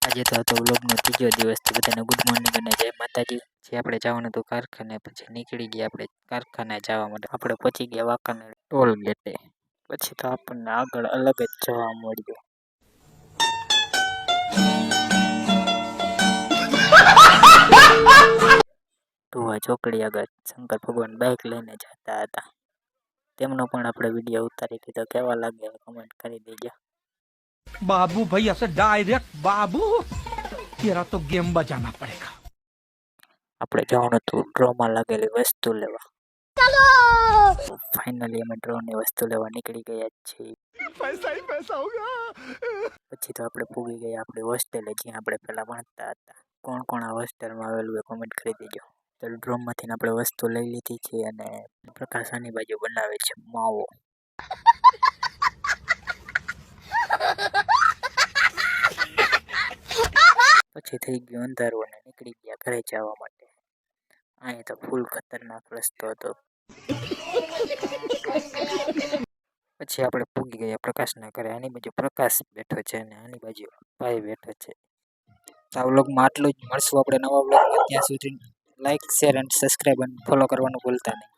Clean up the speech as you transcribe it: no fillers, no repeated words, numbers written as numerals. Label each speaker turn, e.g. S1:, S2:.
S1: આજે તો હતો વ્લોગનો ત્રીજો દિવસ. તો બધાને ગુડ મોર્નિંગ અને જય માતાજી. જે આપણે જવાનું હતું કારખાને, પછી નીકળી ગયા આપણે કારખાને જવા માટે. આપણે પહોંચી ગયા વાંકાનેર ટોલ ગેટે. પછી તો આપણને આગળ અલગ જ જોવા મળ્યું. તો આ ચોકડી આગળ શંકર ભગવાન બાઇક લઈને જતા હતા. તેમનો પણ આપણે વિડીયો ઉતારી દીધો. કેવા લાગે કમેન્ટ કરી દેજો.
S2: बाबू भाई ऐसे डायरेक्ट बाबू तेरा तो गेम बजाना पड़ेगा।
S1: આપણે જવાનું હતું ડ્રોમાં લાગેલી વસ્તુ લેવા. ફાઇનલી અમે ડ્રોની વસ્તુ લેવા નીકળી ગયા છીએ.
S2: पैसा ही पैसा होगा।
S1: પછી તો આપણે પૂગી ગયા આપણી હોસ્ટેલે, જ્યાં આપણે પહેલા ભણતા હતા. કોણ કોણ આ હોસ્ટેલમાં આવેલું એ કોમેન્ટ કરી દેજો. તો ડ્રોમમાંથી આપણે વસ્તુ લઈ લીધી છે અને પ્રકાશ આની બાજુ બનાવે છે માવો. પછી થઈ ગયું અંધારું અને નીકળી ગયા ઘરે જવા માટે. અહીંયા તો ફૂલ ખતરનાક રસ્તો હતો. પછી આપણે પૂગી ગયા પ્રકાશના ઘરે. આની બાજુ પ્રકાશ બેઠો છે અને આની બાજુ ભાઈ બેઠો છે. તો આ વ્લોગમાં આટલું જ. મળશું આપણે નવા વ્લોગમાં. ત્યાં સુધી લાઈક, શેર અને સબસ્ક્રાઈબ અને ફોલો કરવાનું ભૂલતા નહીં.